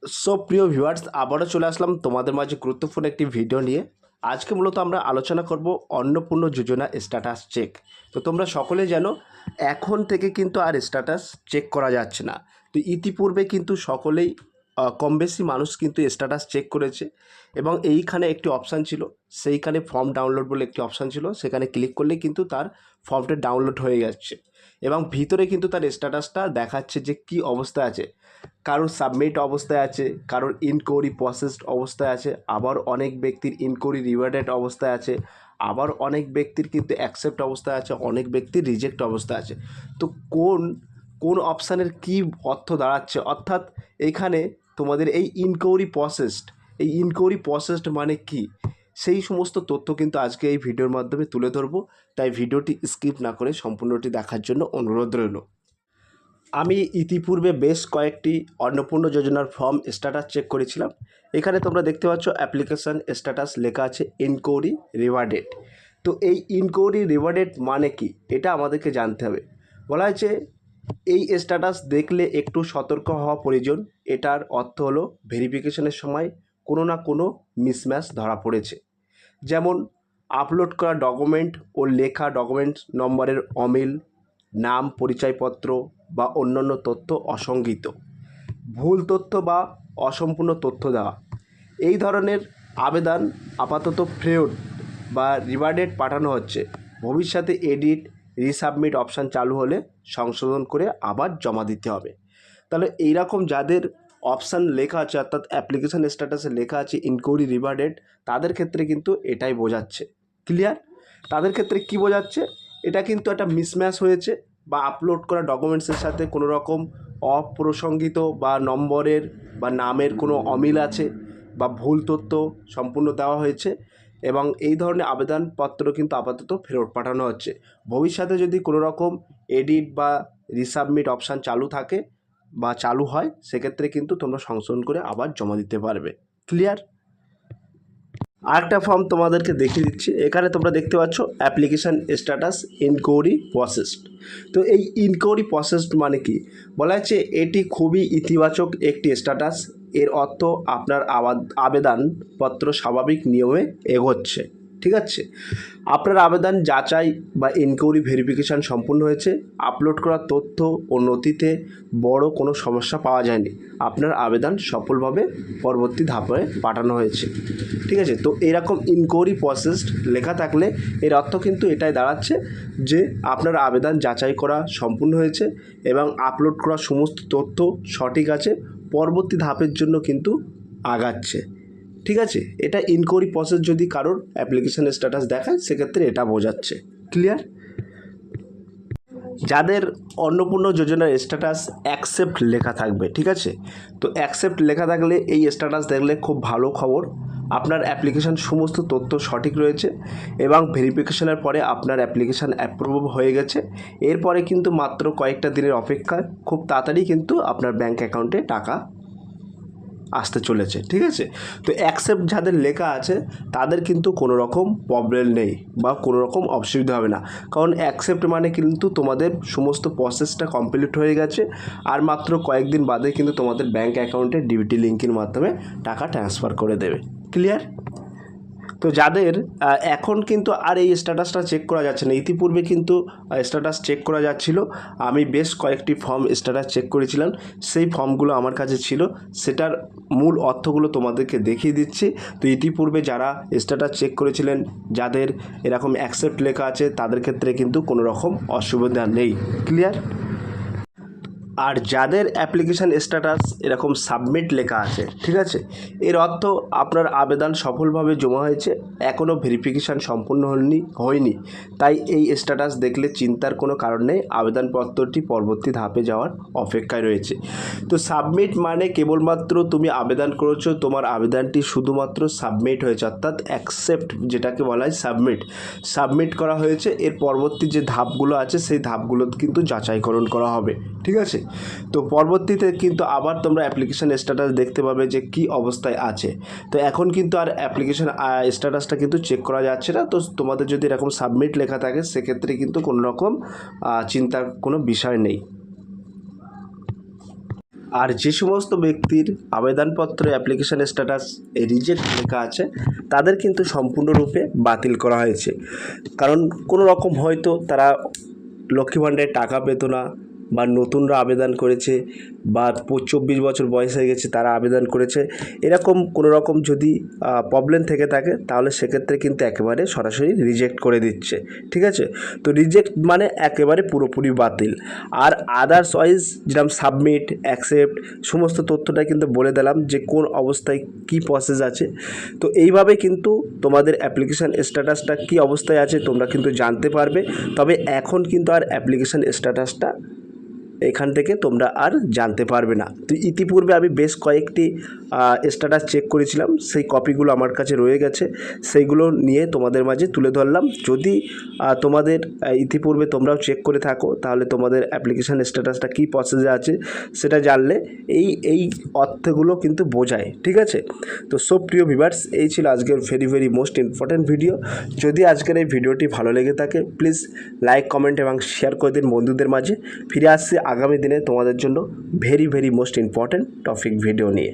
প্রিয় ভিউয়ার্স, আবারও চলে আসলাম তোমাদের মাঝে গুরুত্বপূর্ণ একটি ভিডিও নিয়ে। আজকে মূলত আমরা আলোচনা করব অন্নপূর্ণা যোজনা স্ট্যাটাস চেক। তো তোমরা সকলে জানো এখন থেকে কিন্তু আর স্ট্যাটাস চেক করা যাচ্ছে না। তো ইতিপূর্বে কিন্তু সকলেই কম বেশি মানুষ কিন্তু স্ট্যাটাস চেক করেছে এবং এইখানে একটি অপশান ছিল, সেইখানে ফর্ম ডাউনলোড বলে একটি অপশান ছিল, সেখানে ক্লিক করলে কিন্তু তার ফর্মটা ডাউনলোড হয়ে যাচ্ছে এবং ভিতরে কিন্তু তার স্ট্যাটাসটা দেখাচ্ছে যে কী অবস্থায় আছে। কারোর সাবমিট অবস্থায় আছে, কারোর ইনকোয়ারি প্রসেসড অবস্থায় আছে, আবার অনেক ব্যক্তির ইনকোয়ারি রিওয়ার্ডেড অবস্থায় আছে, আবার অনেক ব্যক্তির কিন্তু অ্যাকসেপ্ট অবস্থায় আছে, অনেক ব্যক্তির রিজেক্ট অবস্থায় আছে। তো কোন কোন অপশানের কী অর্থ দাঁড়াচ্ছে, অর্থাৎ এইখানে তোমাদের এই ইনকোয়ারি প্রসেসড মানে কি, সেই সমস্ত তথ্য কিন্তু আজকে এই ভিডিওর মাধ্যমে তুলে ধরবো। তাই ভিডিওটি স্কিপ না করে সম্পূর্ণটি দেখার জন্য অনুরোধ রইল। আমি ইতিপূর্বে বেশ কয়েকটি অন্নপূর্ণা যোজনার ফর্ম স্ট্যাটাস চেক করেছিলাম। এখানে তোমরা দেখতে পাচ্ছ অ্যাপ্লিকেশান স্ট্যাটাস লেখা আছে ইনকোয়ারি রিওয়ার্ডেড। তো এই ইনকোয়ারি রিওয়ার্ডেড মানে কি, এটা আমাদেরকে জানতে হবে। বলা হয়েছে এই স্ট্যাটাস দেখলে একটু সতর্ক হওয়া প্রয়োজন। এটার অর্থ হলো ভেরিফিকেশনের সময় কোনো না কোনো মিসম্যাচ ধরা পড়েছে, যেমন আপলোড করা ডকুমেন্ট ও লেখা ডকুমেন্ট নম্বরের অমিল, নাম, পরিচয়পত্র বা অন্যান্য তথ্য অসংগত, ভুল তথ্য বা অসম্পূর্ণ তথ্য দেওয়া। এই ধরনের আবেদন আপাতত ফেরত বা রিওয়ার্ডেড পাঠানো হচ্ছে। ভবিষ্যতে এডিট রিসাবমিট অপশান চালু হলে সংশোধন করে আবার জমা দিতে হবে। তাহলে এইরকম যাদের অপশান লেখা আছে, অর্থাৎ অ্যাপ্লিকেশান স্ট্যাটাসে লেখা আছে ইনকোয়ারি রিওয়ার্ডেড, তাদের ক্ষেত্রে কিন্তু এটাই বোঝাচ্ছে। ক্লিয়ার? তাদের ক্ষেত্রে কি বোঝাচ্ছে, এটা কিন্তু একটা মিসম্যাচ হয়েছে বা আপলোড করা ডকুমেন্টসের সাথে কোনো রকম অপ্রসঙ্গিত বা নম্বরের বা নামের কোনো অমিল আছে বা ভুল তথ্য সম্পূর্ণ দেওয়া হয়েছে এবং এই ধরনের আবেদনপত্র কিন্তু আপাতত ফেরত পাঠানো হচ্ছে। ভবিষ্যতে যদি কোনো রকম এডিট বা রিসাবমিট অপশান চালু থাকে বা চালু হয়, সেক্ষেত্রে কিন্তু তোমরা সংশোধন করে আবার জমা দিতে পারবে। ক্লিয়ার? আরেকটা ফর্ম তোমাদেরকে দেখিয়ে দিচ্ছি। এখানে তোমরা দেখতে পাচ্ছ অ্যাপ্লিকেশান স্ট্যাটাস ইনকোয়ারি প্রসেসড। তো এই ইনকোয়ারি প্রসেসড মানে কি, বলা হচ্ছে এটি খুবই ইতিবাচক একটি স্ট্যাটাস। এর অর্থ আপনার আবেদনপত্র স্বাভাবিক নিয়মে এগোচ্ছে। ঠিক আছে, আপনার আবেদন যাচাই বা ইনকোয়ারি ভেরিফিকেশান সম্পূর্ণ হয়েছে। আপলোড করা তথ্য ও নথিতে বড় কোনো সমস্যা পাওয়া যায়নি। আপনার আবেদন সফলভাবে পরবর্তী ধাপে পাঠানো হয়েছে। ঠিক আছে, তো এরকম ইনকোয়ারি প্রসেসড লেখা থাকলে এর অর্থ কিন্তু এটাই দাঁড়াচ্ছে যে আপনার আবেদন যাচাই করা সম্পূর্ণ হয়েছে এবং আপলোড করা সমস্ত তথ্য সঠিক আছে, পরবর্তী ধাপের জন্য কিন্তু আগাচ্ছে। ঠিক আছে, এটা ইনকোয়ারি প্রসেস যদি কারোর অ্যাপ্লিকেশান স্ট্যাটাস দেখায়, সেক্ষেত্রে এটা বোঝাচ্ছে। ক্লিয়ার? যাদের অন্নপূর্ণা যোজনার স্ট্যাটাস অ্যাকসেপ্ট লেখা থাকবে, ঠিক আছে, তো অ্যাকসেপ্ট লেখা থাকলে এই স্ট্যাটাস দেখলে খুব ভালো খবর। আপনার অ্যাপ্লিকেশান সমস্ত তথ্য সঠিক রয়েছে এবং ভেরিফিকেশনের পরে আপনার অ্যাপ্লিকেশান অ্যাপ্রুভ হয়ে গেছে। এরপরে কিন্তু মাত্র কয়েকটা দিনের অপেক্ষা, খুব তাড়াতাড়ি কিন্তু আপনার ব্যাঙ্ক অ্যাকাউন্টে টাকা আসতে চলেছে। ঠিক আছে, তো অ্যাকসেপ্ট যাদের লেখা আছে তাদের কিন্তু কোনো রকম প্রবলেম নেই বা কোনো রকম অসুবিধা হবে না, কারণ অ্যাকসেপ্ট মানে কিন্তু তোমাদের সমস্ত প্রসেসটা কমপ্লিট হয়ে গেছে আর মাত্র কয়েকদিন বাদে কিন্তু তোমাদের ব্যাঙ্ক অ্যাকাউন্টে ডিবিটি লিঙ্কের মাধ্যমে টাকা ট্রান্সফার করে দেবে। ক্লিয়ার? তো যাদের এখন কিন্তু আর এই স্ট্যাটাসটা চেক করা যাচ্ছে না, ইতিপূর্বে কিন্তু স্ট্যাটাস চেক করা যাচ্ছিল। আমি বেশ কয়েকটি ফর্ম স্ট্যাটাস চেক করেছিলাম, সেই ফর্মগুলো আমার কাছে ছিল, সেটার মূল অর্থগুলো তোমাদেরকে দেখিয়ে দিচ্ছি। তো ইতিপূর্বে যারা স্ট্যাটাস চেক করেছিলেন, যাদের এরকম অ্যাকসেপ্ট লেখা আছে, তাদের ক্ষেত্রে কিন্তু কোনো রকম অসুবিধা নেই। ক্লিয়ার? আর যাদের অ্যাপ্লিকেশান স্ট্যাটাস এরকম সাবমিট লেখা আছে, ঠিক আছে, এর অর্থ আপনার আবেদন সফলভাবে জমা হয়েছে, এখনও ভেরিফিকেশান সম্পূর্ণ হয়নি। তাই এই স্ট্যাটাস দেখলে চিন্তার কোনো কারণ নেই, আবেদনপত্রটি পরবর্তী ধাপে যাওয়ার অপেক্ষায় রয়েছে। তো সাবমিট মানে কেবলমাত্র তুমি আবেদন করেছো, তোমার আবেদনটি শুধুমাত্র সাবমিট হয়েছে, অর্থাৎ অ্যাকসেপ্ট যেটাকে বলা হয় সাবমিট করা হয়েছে। এর পরবর্তী যে ধাপগুলো আছে সেই ধাপগুলো কিন্তু যাচাইকরণ করা হবে। ঠিক আছে, তো পরবর্তীতে কিন্তু আবার তোমরা অ্যাপ্লিকেশান স্ট্যাটাস দেখতে পাবে যে কি অবস্থায় আছে। তো এখন কিন্তু আর অ্যাপ্লিকেশান স্ট্যাটাসটা কিন্তু চেক করা যাচ্ছে না। তো তোমাদের যদি এরকম সাবমিট লেখা থাকে, সেক্ষেত্রে কিন্তু কোনো রকম চিন্তার কোনো বিষয় নেই। আর যে সমস্ত ব্যক্তির আবেদনপত্র অ্যাপ্লিকেশান স্ট্যাটাস রিজেক্ট লেখা আছে তাদের কিন্তু সম্পূর্ণরূপে বাতিল করা হয়েছে। কারণ কোনো রকম হয়তো তারা লক্ষ্মী ভাণ্ডারের টাকা পেতো না, বা নতুনরা আবেদন করেছে, বা 24 বছর বয়স হয়ে গেছে তারা আবেদন করেছে, এরকম কোনো রকম যদি প্রবলেম থেকে থাকে তাহলে সেক্ষেত্রে কিন্তু একেবারে সরাসরি রিজেক্ট করে দিচ্ছে। ঠিক আছে, তো রিজেক্ট মানে একেবারে পুরোপুরি বাতিল। আর আদার্স ওয়াইজ যেরকম সাবমিট, অ্যাকসেপ্ট সমস্ত তথ্যটা কিন্তু বলে দিলাম যে কোন অবস্থায় কী প্রসেস আছে। তো এইভাবে কিন্তু তোমাদের অ্যাপ্লিকেশান স্ট্যাটাসটা কী অবস্থায় আছে তোমরা কিন্তু জানতে পারবে। তবে এখন কিন্তু আর অ্যাপ্লিকেশান স্ট্যাটাসটা এখান থেকে তোমরা আর জানতে পারবে না। তো ইতিপূর্বে আমি বেশ কয়েকটি স্ট্যাটাস চেক করেছিলাম, সেই কপিগুলো আমার কাছে রয়ে গেছে, সেইগুলো নিয়ে তোমাদের মাঝে তুলে ধরলাম। যদি তোমাদের ইতিপূর্বে তোমরাও চেক করে থাকো তাহলে তোমাদের অ্যাপ্লিকেশান স্ট্যাটাসটা কী প্রসেসে আছে সেটা জানলে এই অর্থগুলো কিন্তু বোঝায়। ঠিক আছে, তো সব প্রিয় ভিউয়ার্স, এই ছিল আজকের ভেরি মোস্ট ইম্পর্ট্যান্ট ভিডিও। যদি আজকের এই ভিডিওটি ভালো লেগে থাকে প্লিজ লাইক, কমেন্ট এবং শেয়ার করে দিন বন্ধুদের মাঝে। ফিরে আসছি আগামী দিনে তোমাদের জন্য very most important topic video নিয়ে।